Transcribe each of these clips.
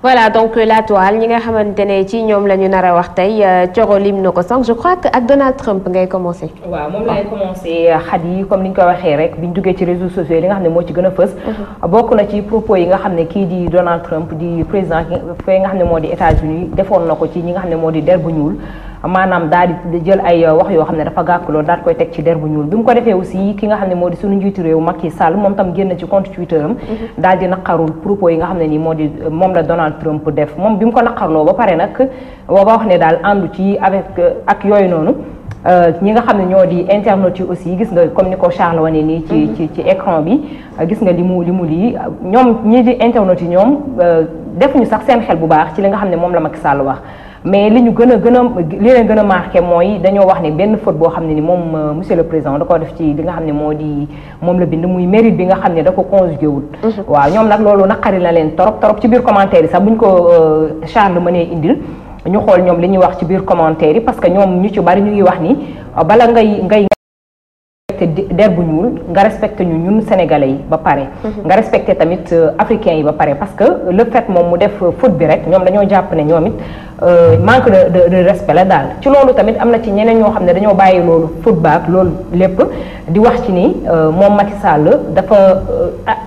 voilà donc la toile ñi nga xamante ne ci ñoom la ñu nar a wax tey Thioro lim na ko sànq je crois que ak Donald Trump ngay commencé. waaw moom laay commencé xat yi comme ni ñu ko waxee rek bi ñu duggee ci réseaux sociaux yi li nga xam ne moo ci gën a fës. bokk na ci propos yi nga xam ne kii di Donald Trump di président fee nga xam ne moo di États-Unis defoon na ko ci ñi nga xam ne moo di der bu ñuul. maanaam daal di jël ay wax yoo xam ne dafa gàkkuloo daal koy teg ci der bu ñuul bi mu ko defee aussi ki nga xam ne moo di suñu njiitu réew Macky Sall moom tam génn ci compte Twitter am daal di naqarul propos yi nga xam ne nii moo di moom la Donald Trump def moom bi mu ko naqarloo ba pare nag ba wax ne daal àndu ci avec ak yooyu noonu ñi nga xam ne ñoo di internautes yi aussi gis nga comme ni ko Charles wane nii ci écran bi gis nga li mu lii ñoom ñii di internautes yi ñoom defuñu sax seen xel bu baax ci li nga xam ne moom la Macky Sall wax mais li ñu li leen gën a marqué mooy dañoo wax ne benn faute boo xam ne ni moom monsieur le président da ko def ci li nga xam ne moo di moom la bind muy mérite bi nga xam ne da ko conjugué wut waaw ñoom nag loolu naqari na leen torop ci biir commentaire yi sax buñ ko Charles mënee indil ñu xool ñoom li ñuy wax ci biir commentaire yi parce que ñoom ñu ci bari ñu ngi wax ni bala ngay der bu ñuul nga respecté ñu ñun sénégalais yi ba pare nga respecté tamit africains yi ba pare parce que le fait moom mu def faute bi rek ñoom dañoo jàpp ne ñoom it manque de respect la daal ci loolu tamit am na ci ñeneen ñoo xam ne dañoo bàyyi loolu faute baak loolu lépp di wax ci ni moom Macky Sall dafa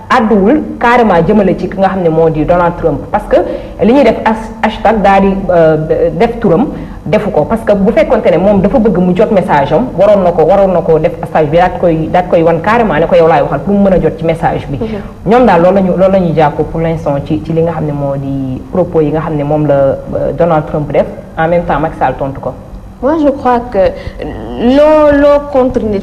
àdduwul carrément jëmale ci ki nga xam ne moo di Donald Trump parce que li ñuy def hashtag daal di def turam defu ko parce que bu fekkonte ne moom dafa bëgg mu jot message am waroon na ko def stage bi daat koy wan carrément ne ko yow laay waxal pour mu mën a jot ci message bi ñoom daal loolu la ñuy jàpp pour l'instant ci li nga xam ne moo di propos yi nga xam ne moom la Donald Trump def en même temps Macky Sall tontu ko. moi je crois que loo contre nit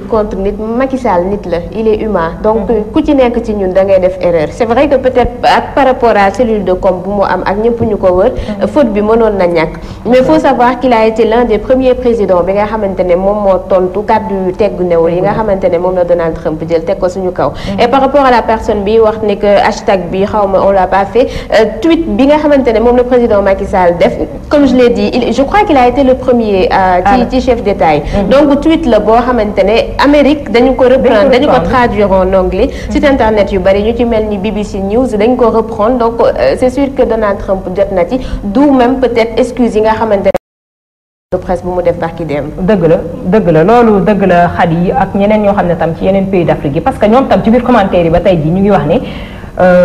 Macky Sall nit la il est humain donc ku ci nekk ci ñun da ngay def erreur c'est vrai que peut-être ak par rapport à cellule de com bu mu am ak ñëpp ñu ko wër faute bi mënoon na ñàkk mais faut savoir qu'il a été l'un des premiers présidents bi nga xamante ne moom moo tontu kàddu teggu newul yi nga xamante ne moom la Donald Trump jël teg ko suñu kaw et par rapport à la personne bi wax ni que hashtag bi xawma on l'a pas fait tweet bi nga xamante ne moom le président Macky Sall def comme je l'ai dit je crois qu'il a été le premier ci chef d'État yi donc tweet la boo xamante ne Amérique dañu ko reprendre dañu ko traduire en anglais site internet yu bari ñu ci mel ni BBC News dañ ko reprendre donc c'est sûr que Donald Trump jot na ci d'où même peut-être excuse yi nga xamante ne presse bu mu def barki dem dëgg la loolu dëgg la xat yi ak ñeneen ñoo xam ne tam ci yeneen pays d'Afrique yi parce que ñoom tam ci biir commentaire yi ba tey ji ñu ngi wax ne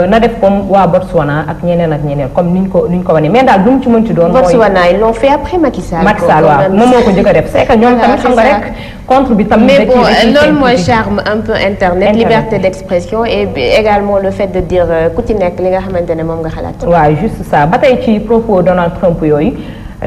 na def comme waa Botswana ak ñeneen comme niñ ko wane mais daal du mu ci mënti doon. mooy Botswana ils l'ont fait après Macky Sall. waaw moom moo ko njëkk a def c'est que ñoom tamit xam nga rek contre bi tam. mais bon loolu mooy charme un peu internet liberté d'expression et également le fait de dire ku ci nekk li nga xamante ne moom nga xalaat. waaw juste ça ba tey ci propos Donald Trump yooyu.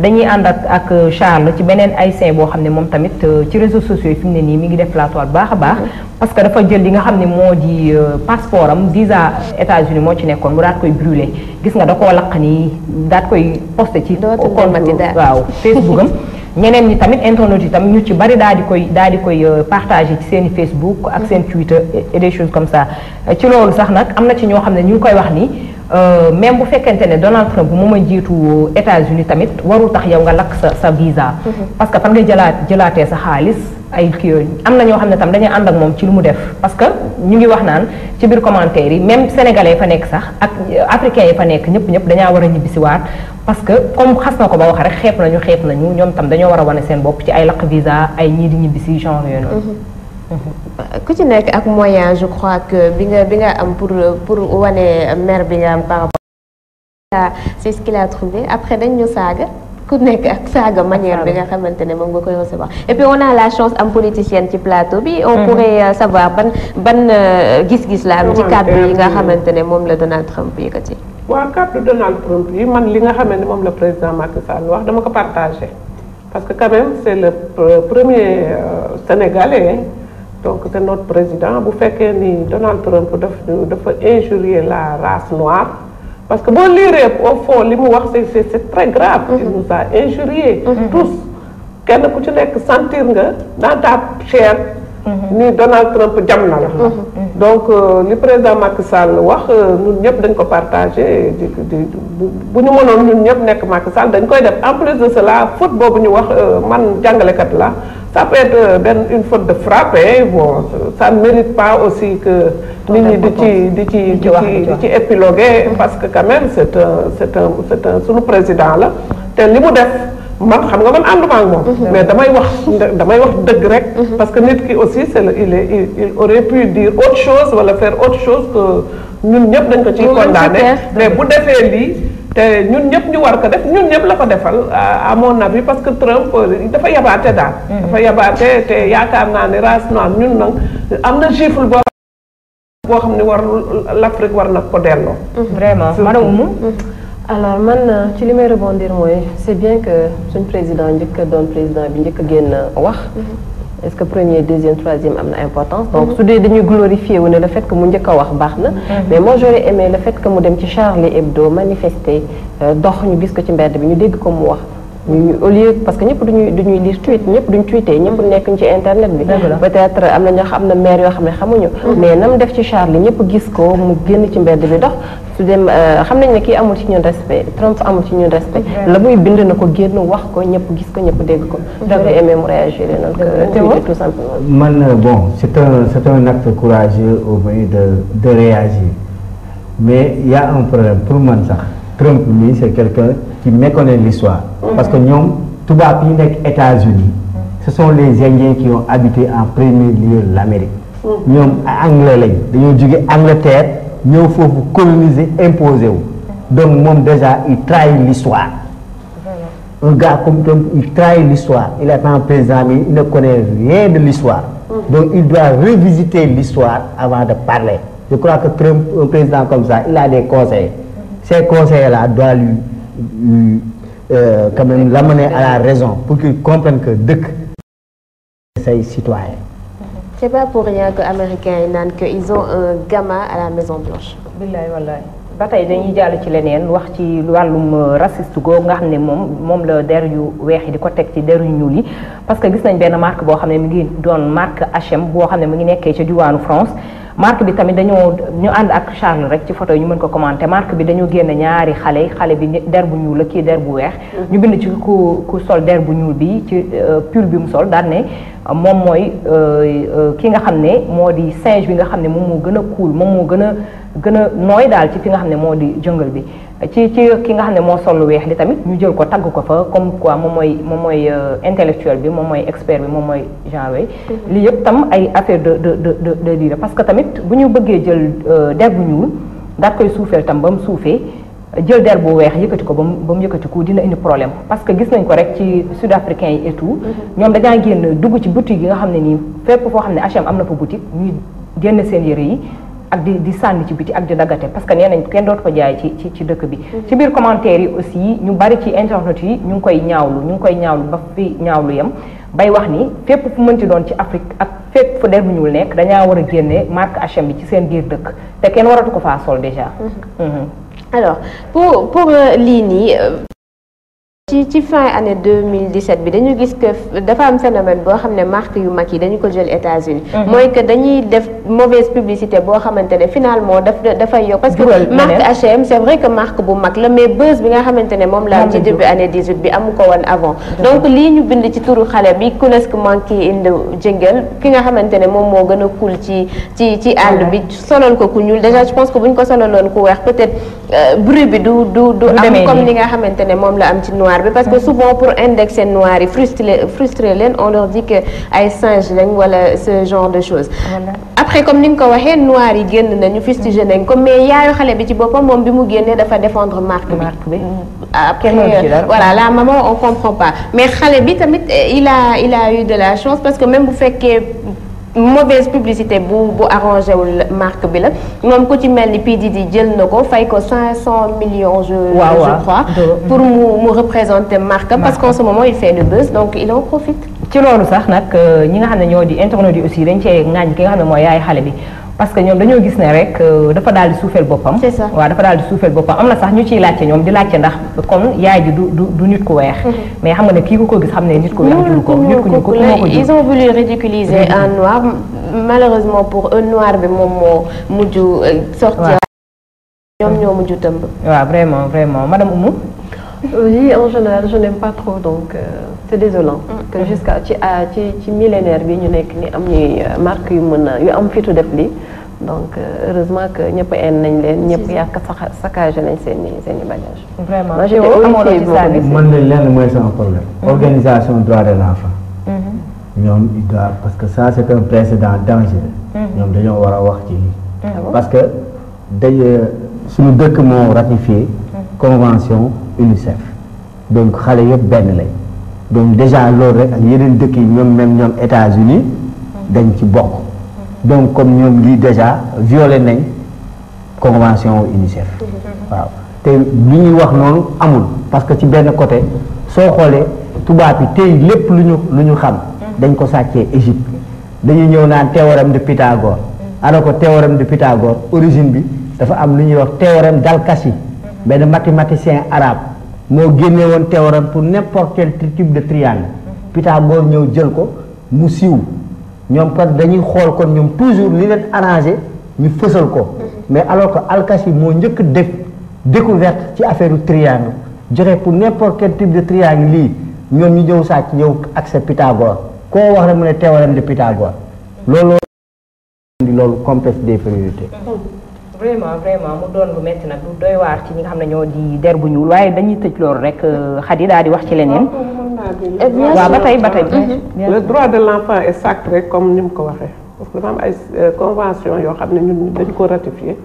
dañuy ànd ak Charles ci beneen haïtien boo xam ne moom tamit ci réseaux sociaux yi fi mu ne nii mi ngi def la toile baax a baax parce que dafa jël li nga xam ne moo di passeport am visa États-Unis moo ci nekkoon mu daat koy brûler gis nga da koo laq nii daat koy posté ci compte waaw Facebook am ñeneen ñi tamit internautes yi tam ñu ci bari daal di koy partager ci seen Facebook ak seen Twitter et des choses comme ça ci loolu sax nag am na ci ñoo xam ne ñu ngi koy wax ni même bu fekkente ne Donald Trump moom a jiitu États-Unis tamit warul tax yow nga lakk sa visa parce que fan nga jëlaatee sa xaalis ay kii am na ñoo xam ne tam dañuy ànd ak moom ci lu mu def parce que ñu ngi wax naan ci biir commentaire yi même sénégalais yi fa nekk sax ak africains yi fa nekk ñëpp dañaa war a ñibbisiwaat parce que comme xas na ko ba wax rek xeeb nañu ñoom tam dañoo war a wane seen bopp ci ay lakk visa ay ñii di ñibbisi genre yooyu noonu. ku ci nekk ak moyen je crois que bi nga am pour wane mer bi nga am par rapport à c'est ce qu'il a trouvé après dañ ñu saaga ku nekk ak saaga manière bi nga xamante ne moom nga koy recevoir et puis on a la chance am politicienne ci plateau bi on pourrait savoir ban gis-gis la am ci kàddu yi nga xamante ne moom la Donald Trump yëkkati. waaw kàddu Donald Trump yi man li nga xamante ne moom la président Macky Sall wax dama ko partagé parce que quand même c'est le premier Sénégalais. donc c'est notre président bu fekkee ni Donald Trump dafa injurier la race noire parce que boo liiree au fond li mu wax c'est très grave. il nous a injurié tous kenn ku ci nekk sentir nga dans ta chair ni Donald Trump jam na la donc li président Macky Sall wax ñun ñëpp dañ ko partagé bu ñu mënoon ñun ñëpp nekk Macky Sall dañ koy def en plus de cela faute boobu ñu wax man jàngalekat la ça peut être une faute de frappe bon ça ne mérite pas aussi que nit ñi di ci épiloguer parce que quand même c'est un sunu président la te li mu def man xam nga man ànduma ak moom mais damay wax dëgg rek parce que nit ki aussi il aurait pu dire autre chose wala faire autre chose que ñun ñëpp dañ ko ciy condamné mais bu defee lii te ñun ñëpp ñu war ko def ñun ñëpp la ko defal à mon avis parce que Trump dafa yabaate daal dafa yabaate te yaakaar naa ne race noire ñun nag am na chiffre boo xam ne war l'Afrique war na ko delloo vraiment madame Oumou alors man ci li may rebondir mooy c'est bien que suñ président njëkk a doon président bi njëkk a génn wax est-ce que premier deuxième troisième am na importance donc su dee dañuy glorifier wu ne le fait que mu njëkk a wax baax na mais moi j'aurais aimé le fait que mu dem ci Charlie Hebdo manifester dox ñu gis ko ci mbedd bi ñu dégg ko mu wax ñu au lieu parce que ñëpp duñuy lire tweet ñëpp duñ tweeté ñëpp nekkuñ ci internet bi peut-être am na ñoo xam ne maire yoo xam ne xamuñu mais nam def ci Charlie ñëpp gis ko mu génn ci mbedd bi dox su dem xam nañ ne kii amul ci ñun respect Trump amul ci ñun respect la muy bind na ko génn wax ko ñëpp gis ko ñëpp dégg ko j'aurais aimé mu réagir donc tout simplement man bon c'est un acte courageux au moins de réagir mais il y a un problème pour man sax Trump lui c'est quelqu'un qui méconnaît l'histoire parce que ñoom tubaab yi nekk États-Unis ce sont les Indiens qui ont habité en premier lieu l'Amérique ñoom anglais lañ dañoo jóge Angleterre ñëw foofu coloniser imposé wu donc moom déjà il trahit l'histoire un gars comme Trump il trahit l'histoire il est un président mais il ne connaît rien de l'histoire donc il doit revisiter l'histoire avant de parler je crois que Trump un président comme ça il a des conseils ces conseils-là doivent lui quand même l'amener à la raison pour qu'il comprenne que dëkk say citoyens. C'est pas pour rien que américains yi naan que ils ont un gamin à la Maison Blanche. billaay wallaay ba tey dañuy jàll ci leneen wax ci wàllum raciste googu nga xam ne moom la der yu weex yi di ko teg ci der yu ñuul yi parce que gis nañ benn marque boo xam ne mi ngi doon marque H&M boo xam ne mi ngi nekkee ca diwaanu France. marque bi tamit ñu ànd ak Charles rek ci photo yi ñu mën ko commenter marque bi dañoo génn ñaari xale bi der bu ñuul la kii der bu weex ñu bind ci ku sol der bu ñuul bi ci pull bi mu sol daan ne moom mooy ki nga xam ne moo di singe bi nga xam ne moom moo gën a cool moom moo gën a nooy daal ci fi nga xam ne moo di jungle bi ci ki nga xam ne moo sol lu weex li tamit ñu jël ko tagg ko fa comme quoi moom mooy intellectuel bi moom mooy expert bi moom mooy genre way lii yëpp tam ay affaire de lii la parce que tamit bu ñu bëggee jël der bu ñuul daat koy suufeel tam ba mu suufee jël der bu weex yëkkati ko ba mu yëkkati ko dina indi problème parce que gis nañ ko rek ci sud africain yi et tout ñoom dañaa génn dugg ci boutique yi nga xam ne nii fépp foo xam ne H&M am na fa boutique ñuy génn seen yëre yi ak di sànni ci biti ak di daggate parce que nee nañ kenn dootu ko jaay ci dëkk bi ci biir commentaire yi aussi ñu bari ci internet yi ñu ngi koy ñaawlu ba fi ñaawlu yem bay wax ni fépp fu mënti doon ci Afrique ak fépp fu der bu ñuul nekk dañaa war a génne marque H&M bi ci seen biir dëkk te kenn waratu ko faa sol déjà alors pour lii nii ci fin année 2017 bi dañu gis que dafa am phénomène boo xam ne marque yu mag yi dañu ko jël États-Unis mooy que dañuy def mauvaise publicité boo xamante ne finalement dafay yokk parce que marque H&M c'est vrai que marque bu mag la mais buzz bi nga xamante ne moom la ci début année 18 bi amu ko woon avant donc lii ñu bind ci turu xale bi Coolest Monkey in the Jungle ki nga xamante ne moom moo gën a cool ci àll bi solal ko ku ñuul déjà je pense que bu ñu ko solaloon ku weex peut-être bruit bi du am comme li nga xamante ne moom la am ci noir parce que souvent pour indexer noir yi frustré leen on leur dit que ay singe lañ wala ce genre de choses après comme ni nga ko waxee noir yi génn nañu fustigé nañ ko mais yaayu xale bi ci boppam moom bi mu génnee dafa défendre marque bi après voilà la maman on comprend pas mais xale bi tamit il a eu de la chance parce que même bu fekkee mauvaise publicité bu arrangé wul marque bi la moom ku ci mel ni PDD jël na ko fay ko 500 millions je crois pour mu représenter marque parce qu'en ce moment il fait le buzz donc il en profite ci loolu sax nag ñi nga xam ne ñoo di internautes yi aussi dañ cee ŋaañ ki nga xam ne mooy yaay xale bi parce que ñoom dañoo gis ne rek dafa daal di suufeel boppam c'est ça waaw dafa daal di suufeel boppam am na sax ñu ciy laajte ñoom di laajte ndax comme yaay ji du nit ku weex mais xam nga ne kii ko gis xam ne nit ku weex juru ko nit ku ñu ko moo ko jur ils ont voulu ridiculiser un noir malheureusement pour un noir bi moom moo mujj sortir ñoom ñoo mujj tëmb waaw vraiment madame Oumou Oui, en général je n'aime pas trop donc c'est désolant que jusqu'à ci millénaire bi ñu nekk ni am ñuy marque yu mën a yu am fitu def lii donc heureusement que ñëpp en nañ leen ñëpp yàq saccagé nañ seen i bagage. Vraiment moi j'étais horrifiée bi ma ko gisee. man de lenn mooy sama problème. organisation droit de l'enfant. ñoom il doit parce que ça c'est un précédent dangereux. ñoom dañoo war a wax ci lii. parce que suñu dëkk moo ratifié convention UNICEF donc xale yëpp benn lañ donc déjà loolu rek ak yeneen dëkk yi ñoom États-Unis dañ ci bokk donc comme ñoom lii déjà violé nañ convention UNICEF waaw te li ñuy wax noonu amul parce que ci benn côté soo xoolee tubaab yi tey lépp lu ñu xam dañ ko sàccee Égypte dañuy ñëw naan théorème de Pythagore alors que théorème de Pythagore origine bi dafa am lu ñuy wax théorème d'Al-Kashi benn mathématicien arabe moo génne woon théorème pour n'importe quel type de triangle Pythagore ñëw jël ko mu siiw ñoom kon dañuy xool kon ñoom toujours li leen arrangé ñu fësal ko mais alors que Al-Kashi moo njëkk def découverte ci affaire triangle joxe pour n'importe quel type de triangle lii ñoom ñu ñëw sàcc ñëw accès Pythagore koo wax rek mu ne théorème de Pythagore loolu complexe d'infériorité. vraiment mu doon lu metti nag lu doy waar ci ñi nga xam ne ñoo di der bu ñuul waaye dañuy tëj loolu rek Khady daal di wax ci leneen. waaw ba tey. le droit de l'enfant est sacré comme ni mu ko waxee parce que dafa am ay convention yoo xam ne ñun dañ ko ratifié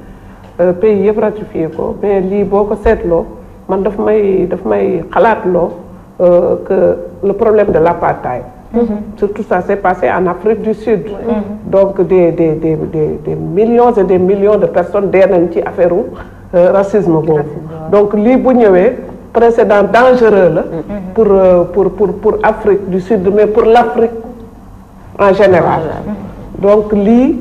pays yëpp ratifié ko mais lii boo ko seetloo man daf may xalaatloo que le problème de l'apartheid. Surtout ça s'est passé en Afrique du Sud. Donc des millions et des millions de personnes dee nañ ci affaire racisme boobu. Donc lii bu ñëwee précédent dangereux la pour Afrique du Sud mais pour l'Afrique en général. Donc lii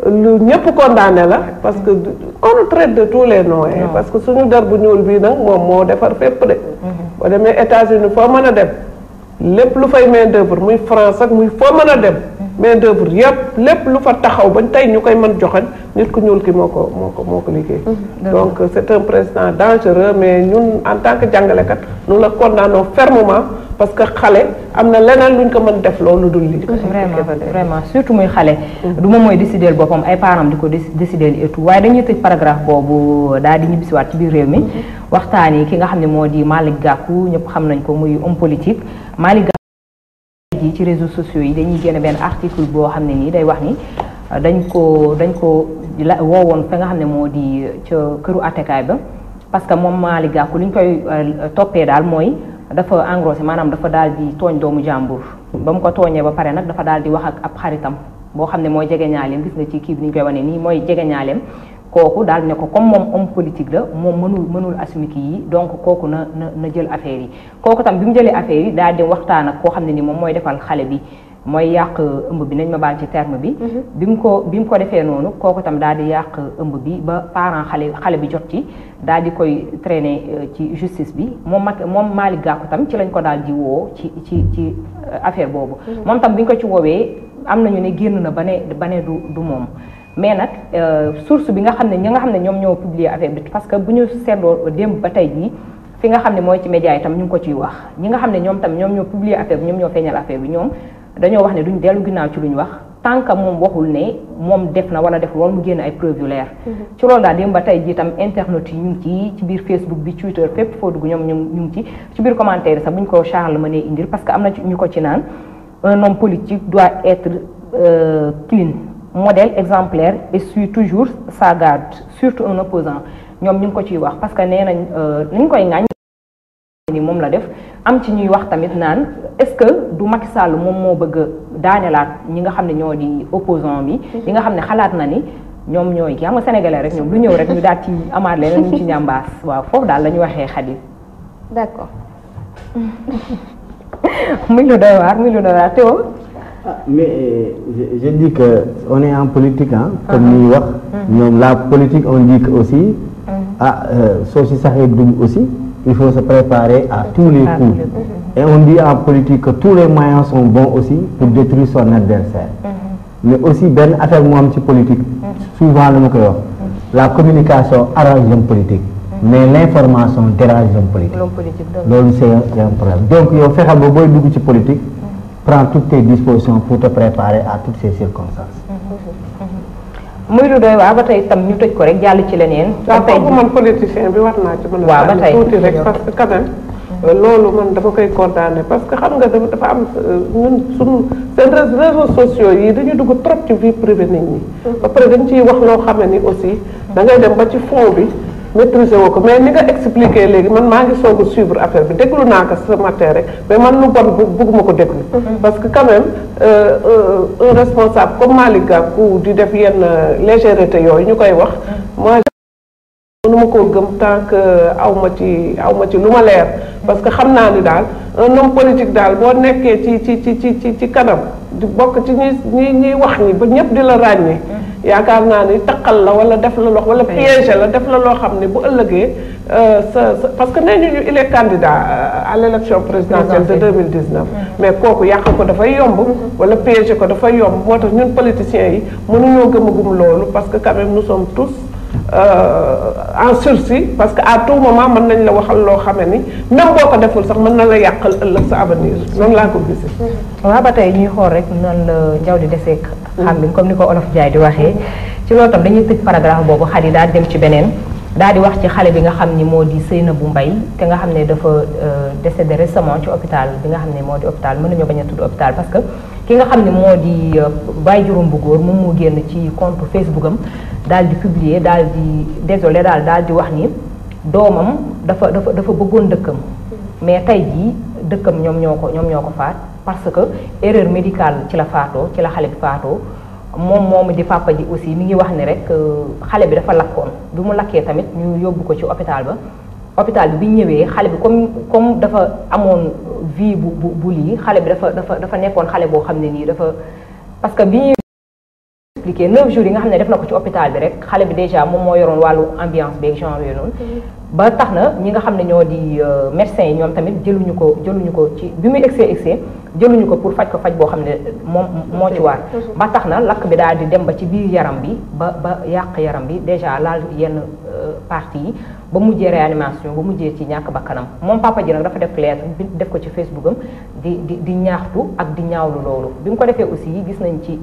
lu ñëpp condamné la parce que on nous traite de tous les noms parce que suñu der bu ñuul bii nag moom moo defar fépp de. boo demee États-Unis foo mën a dem. lépp lu fay main d'œuvre muy France ak muy foo mën a dem main d'œuvre yëpp lépp lu fa taxaw bañ tey ñu koy mën joxañ nit ku ñuul ki moo ko liggéey donc c'est un président dangereux mais ñun en tant que jàngalekat nous la condamnons fermement parce que xale am na leneen luñ ko mën def loolu dul lii vraiment surtout muy xale du moom mooy décider boppam ay parents di ko décider et tout waaye dañuy tëj paragraphe boobu daal di ñibbisiwaat ci biir réew mi waxtaan yi ki nga xam ne moo di Malick Gakou ñëpp xam nañ ko muy homme politique Malick Gakou ji ci réseaux sociaux yi dañuy génne benn article boo xam ne nii day wax ni dañ ko woowoon fa nga xam ne moo di ca këru attekaay ba parce que moom Malick Gakou li ñu koy toppee daal mooy dafa engrossé maanaam dafa daal di tooñ doomu jàmbur ba mu ko tooñee ba pare nag dafa daal di wax ak ab xaritam boo xam ne mooy jegeñaaleem gis nga ci kii bi ni ñu koy wane nii mooy jegeñaaleem kooku daal ne ko comme moom homme politique la moom mënul assumer kii yi donc kooku na jël affaire yi kooku tam bi mu jëlee affaire yi daal di waxtaan ak koo xam ne ni moom mooy defal xale bi mooy yàq ëmb bi nañ ma baal ci terme bi bi mu ko defee noonu kooku tam daal di yàq ëmb bi ba parent xale bi jot ci daal di koy traîner ci justice bi moom Malick Gakou tam ci lañ ko daal di woo ci affaire boobu moom tam bi ñu ko ci woowee am nañu ne génn na ba ne du moom mais nag source bi nga xam ne ñi nga xam ne ñoom ñoo publier affaire bi parce que bu ñu seetloo démb ba tey jii fi nga xam ne mooy ci média yi tam ñu ngi ko ciy wax ñi nga xam ne ñoom tam ñoom ñoo publier affaire bi ñoom ñoo feeñal affaire bi ñoom dañoo wax ne duñ dellu ginnaaw ci lu ñu wax tant que moom waxul ne moom def na wala def loolu mu génn ay preuve yu leer ci loolu daal démb ba tey jii tam internet yi ñu ngi ci biir Facebook bi Twitter fépp foo dugg ñoom ñu ngi ci biir commentaire yi sax bu ñu ko Charles mënee indil parce que am na ñu ko ci naan un homme politique doit être clean modèle exemplaire et suit toujours sa garde surtout un opposant ñoom ñu ngi ko ciy wax parce que nee nañ ni ñu koy ŋaañ ni moom la def am ci ñuy wax tamit naan est-ce que du Macky Sall moom moo bëgg a daanelaat ñi nga xam ne ñoo di opposant bi ñi nga xam ne xalaat na ni ñoom ñooy ki xam nga sénégalais rek ñoom lu ñëw rek ñu daal ci amaat leneen ñu ci ñambaas waaw foofu daal la ñu waxee Khady d'accord muy lu doy waar Théo mais je dis que on est en politique comme ñuy wax ñoom la politique on dit que aussi soo si saxee dugg aussi il faut se préparer à tous les coups et on dit en politique que tous les moyens sont bons aussi pour détruire son adversaire mais aussi benn affaire mu am ci politique souvent la ma koy wax la communication arrange l'homme politique mais l'information dérange l'homme politique. loolu c'est un problème donc yow fexeel ba booy dugg ci politique. prends toutes tes dispositions pour te préparer à toutes ces circonstances. muy lu doy waa ba tey tam ñu tëj ko rek jàll ci leneen. ba tey man politicien bi war naa ci mën a. waaw ba tey tuuti rek parce que quand même. loolu man dama koy condamner parce que xam nga dafa am ñun suñu seen réseaux sociaux yi dañu dugg trop ci vie privée nit ñi. ba pare dañ ciy wax loo xam ne ni aussi da ngay dem ba ci fond bi maîtriser woo ko mais ni nga expliquer léegi man maa ngi soog a suivre affaire bi déglu naa ko ce matin rek mais man lu bon bëgguma ko déglu. parce que quand même un responsable comme Malick Gakou di def yenn légèreté yooyu ñu koy wax. moi mënuma koo gëm tant que aw ma ci lu ma leer parce que xam naa ni daal un homme politique daal boo nekkee ci kanam di bokk ci ñi wax ñi ba ñëpp di la ràññee yaakaar naa ni taqal la wala def la lox wala piège la def la loo xam ne bu ëllëgee parce que nee ñu il est candidat à l'élection présidentielle de 2019 mais kooku yàq ko dafay yomb wala piéger ko dafay yomb moo tax ñun politiciens yi mënuñoo gëm loolu parce que quand même nous sommes tous en sursis parce que à tout moment mën nañ la waxal loo xame ni même boo ko deful sax mën na la yàqal ëllëg sa avenir noonu laa ko gisee. waaw ba tey ñuy xool rek nan la njaw di desee xam bi comme ni ko olof Jaay di waxee ci loolu tam dañuy tëj paragraphe boobu xar yi daal dem ci beneen daal di wax ci xale bi nga xam ni moo di Seynabou Mbaye te nga xam ne dafa décédé récemment ci hôpital bi nga xam ne moo di hôpital mën nañoo bañ a tudd hôpital parce que ki nga xam ne moo di bàyyi juróom bu góor moom moo génn ci compte Facebook am daal di publier daal di désolé daal di wax ni doomam dafa bëggoon dëkkam mais tey jii dëkkam ñoom ñoo ko faat parce que erreur médicale ci la faatoo ci la xale bi faatoo moom di papa ji aussi mi ngi wax ni rek xale bi dafa lakkoon bi mu lakkee tamit ñu yóbbu ko ci hôpital bi ñëwee xale bi comme dafa amoon vie bu lii xale bi dafa nekkoon xale boo xam ne nii dafa parce que bi ñuy expliqué 9 jours yi nga xam ne def na ko ci hôpital bi rek xale bi déjà moom moo yoroon wàllu ambiance beeg genre yooyu noonu ba tax na ñi nga xam ne ñoo di médecins yi ñoom tamit jëluñu ko ci bi muy excès jëluñu ko pour faj ko faj boo xam ne moom moo ci waar ba tax na lakk bi daal di dem ba ci biir yaram bi ba yàq yaram bi déjà laal yenn parties yi ba mujjee réanimation ba mujjee ci ñàkk bakkanam moom papa ji nag dafa def lettre bi def ko ci Facebook am di ñaaxtu ak di ñaawlu loolu bi mu ko defee aussi gis nañ ci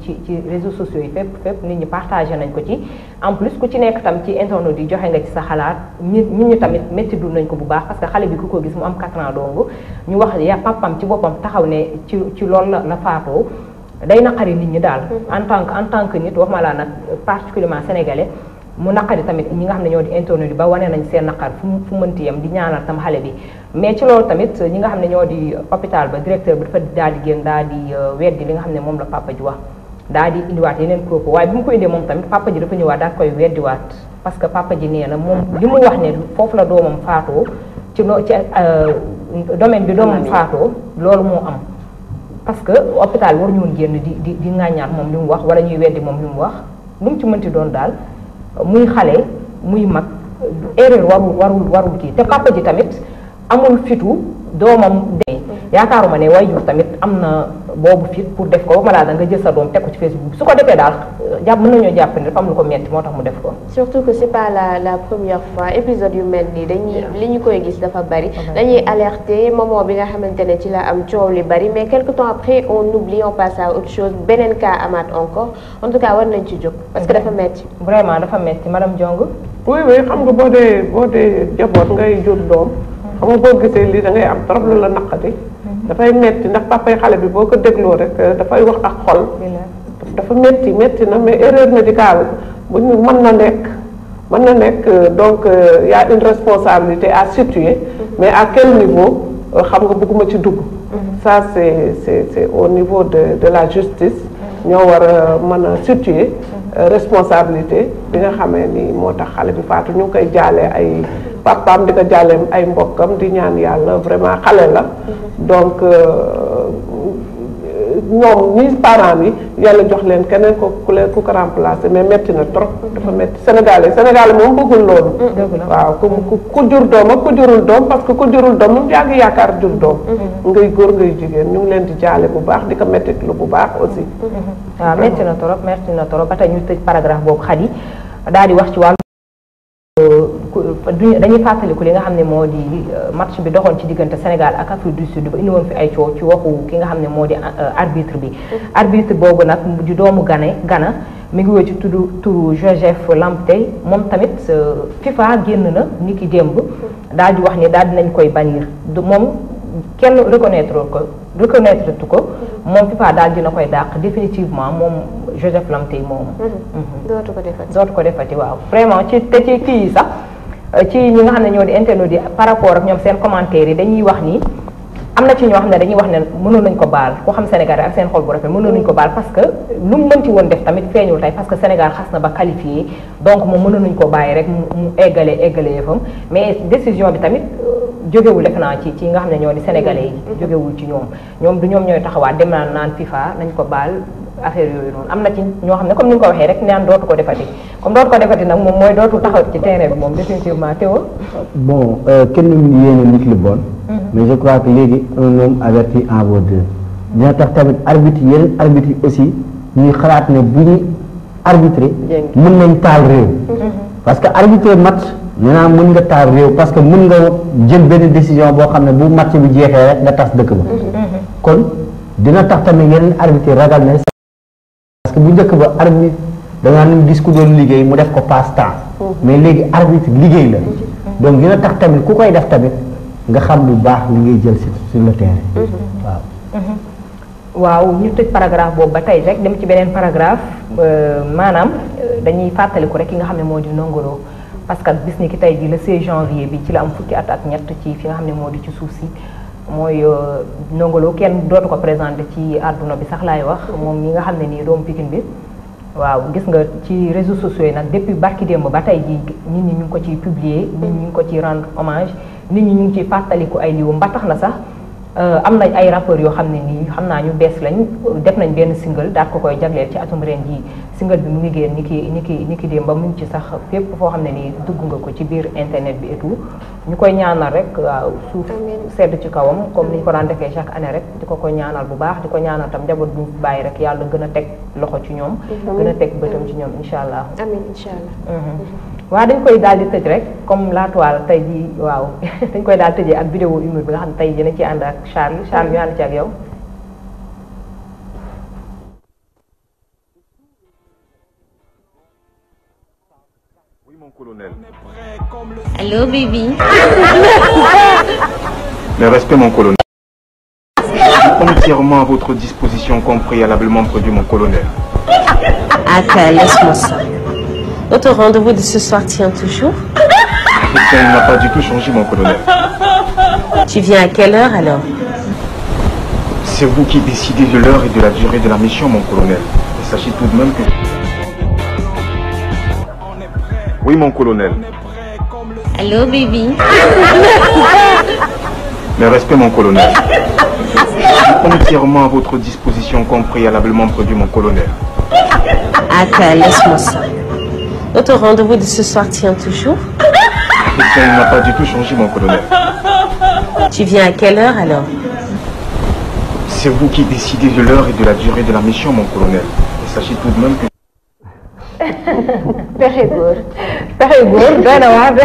réseaux sociaux yi fépp nit ñi partagé nañ ko ci en plus ku ci nekk tam ci internet yi joxe nga ci sa xalaat nit ñi tamit métti dul nañ ko bu baax parce que xale bi ku ko gis mu am 4 ans dong ñu wax ya papam ci boppam taxaw ne ci loolu la faatoo day naqari nit ñi daal en tant que nit wax ma laa nag particulièrement sénégalais mu naqari tamit ñi nga xam ne ñoo di internet yi ba wane nañ seen naqar fu mënti yem di ñaanal tam xale bi mais ci loolu tamit ñi nga xam ne ñoo di hôpital ba directeur bi dafa daal di génn daal di weddi li nga xam ne moom la papa ji wax daal di indiwaat yeneen propos waaye bi mu ko indee moom tamit papa ji dafa ñëwaat daal koy weddiwaat parce que papa ji nee na moom li mu wax ne foofu la doomam faatoo ci domaine bi doomam faatoo loolu moo am parce que hôpital war ñu woon génn di ŋàññaat moom li mu wax wala ñuy weddi moom li mu wax lu mu ci mënti doon daal muy xale muy mag erreur warul kii te papa ji tamit amul fitu doomam de yaakaaruma ne waajur tamit am na boobu fit pour def ko malaa da nga jël sa doom teg ko ci Facebook su ko defee daal mën nañoo jàpp ne dafa am lu ko metti moo tax mu def ko. surtout que c'est pas la première fois épisode yu mel nii li ñu koy gis dafa bari dañuy alerter moment bi nga xamante ne ci la am coow li bari mais quelque temps après on oublie on passe à autre chose beneen cas amaat encore en tout cas war nañ ci jóg parce que dafa metti vraiment dafa metti madame Diong. oui xam nga boo dee jaboot ngay jur doom xam nga boo gisee lii da ngay am trop lu la naqati dafay metti ndax papay xale bi boo ko dégloo rek dafay wax ak xol dafa metti na mais erreur médicale bu ñu mën na nekk donc y a une responsabilité à situer mais à quel niveau xam nga bëgguma ci dugg ça c'est au niveau de la justice ñoo war a mën a situer responsabilité bi nga xamee ni moo tax xale bi faatu ñu ngi koy jaalee ay papaam di ko jaalee ay mbokkam di ñaan yàlla vraiment xale la donc ñoom ñi parents yi yàlla jox leen keneen ku ko remplacer mais metti na trop dafa metti Sénégalais moom bëggul loolu waaw ku jur doom ak ku jurul doom parce que ku jurul doom moom yaa ngi yaakaar jur doom ngay góor ngay jigéen ñu ngi leen di jaale bu baax di ko metti lu bu baax aussi waaw metti na trop ba tey ñu tëj paragraphe boobu Khady daal di wax ci wàllu dañuy fàttaliku li nga xam ne moo di match bi doxoon ci diggante Sénégal ak Afrique du Sud ba indi woon fi ay coow ci waxu ki nga xam ne moo di arbitre bi. arbitre boobu nag di doomu Ghana mi ngi woo ci turu Joseph Lamptey moom tamit FIFA génn na ni ki démb daal di wax ni daal dinañ koy bannir moom kenn reconnaître ko moom FIFA daal dina koy dàq définitivement moom Joseph Lamptey moomu. dootu ko defati waaw vraiment ci kii yi sax ci ñi nga xam ne ñoo di internautes yi par rapport ak ñoom seen commentaires yi dañuy wax ni am na ci ñoo xam ne dañuy wax ne mënoon nañ ko baal ku xam Sénégal ak seen xol bu rafet mënoon nañ ko baal parce que lu mu mënti woon def tamit feeñul tey parce que Sénégal xas na ba qualifié donc moom mënoon nañ ko bàyyi rek mu eggale yëfam mais décision bi tamit jógewul def naa ci nga xam ne ñoo di sénégalais yi jógewul ci ñoom du ñoom ñooy taxawaat dem naan FIFA nañ ko baal affaire yooyu noonu am na ci ñoo xam ne comme ni nga ko waxee rek naan dootu ko defati comme dootu ko defati nag moom mooy dootu taxaw ci terrain bi moom définitivement Théo. bon kenn ñu yéene nit li bon. mais je crois que léegi un homme averti en vaut deux. dina tax tamit arbitre yeneen arbitre yi aussi ñuy xalaat ne bu ñuy arbitrer mën nañ taal réew. parce que arbitrer match nee naa mën nga taal réew parce que mën nga jël benn décision boo xam ne bu match bi jeexee rek nga tas dëkk ba. kon dina tax tamit yeneen arbitre ragal na. parce que bu njëkk ba arbitre da ngaa leen gis ku doon liggéey mu def ko passe-temps mais léegi arbitre liggéey la donc dina tax tamit ku koy def tamit nga xam bu baax li ngay jël sur le terrain. waaw ñu tëj paragraphe boobu ba tey rek dem ci beneen paragraphe maanaam dañuy fàttaliku rek ki nga xam ne moo di Ndongo Lo parce que bis ni ki tey ji le 16 janvier bi ci la am fukki at ak ñett ci fi nga xam ne moo di ci suuf si. mooy Ndongo Lo kenn dootu ko présenté ci àdduna bi sax laay wax moom ñi nga xam ne nii doomu Pikine bi waaw gis nga ci réseaux sociaux yi nag depuis barki démb ba tey jii nit ñi ñu ngi ko ciy publier nit ñi ñu ngi ko ciy rendre hommage nit ñi ñu ngi ciy fàttaliku ay liwam ba tax na sax am nañ ay rappeurs yoo xam ne nii xam naa ñu bees lañ def nañ benn single daal ko koy jagleel ci atum ren jii single bi mu ngi génn ni ki démb ba mu ngi ci sax fépp foo xam ne nii dugg nga ko ci biir internet bi et tout ñu koy ñaanal rek waaw suuf sedd ci kawam comme ni ñu ko daan defee chaque année rek di ko ñaanal bu baax di ko ñaanal tam njaboot bu ñu bàyyi rek yàlla gën a teg loxo ci ñoom gën a teg bëtam ci ñoom incha allah amiin incha allah waaw dañ koy daal di tëj rek comme la toile tey jii waaw dañ koy daal tëjee ak vidéo humour bi nga xam ne tey dina ci ànd ak Charles ñu ànd ci ak yow. Oui mon colonel. Allô baby. Mes respects mon colonel. Entièrement à votre disposition comme préalablement produit mon colonel. Attends, laisse-moi ça. Notre rendez-vous de ce soir tient toujours? Il n'a pas du tout changé mon colonel. Tu viens à quelle heure alors? C'est vous qui décidez de l'heure et de la durée de la mission mon colonel. Il s'agit tout de même que... Oui mon colonel. Allô baby. Mes respects mon colonel. Entièrement à votre disposition comme préalablement produit mon colonel. Attends, laisse-moi ça. Notre rendez-vous de ce soir tient toujours? Il n'a pas du tout changé mon colonel. Tu viens à quelle heure alors? C'est vous qui décidez de l'heure et de la durée de la mission mon colonel. Il s'agit tout de même que... pexe góor doy na waar de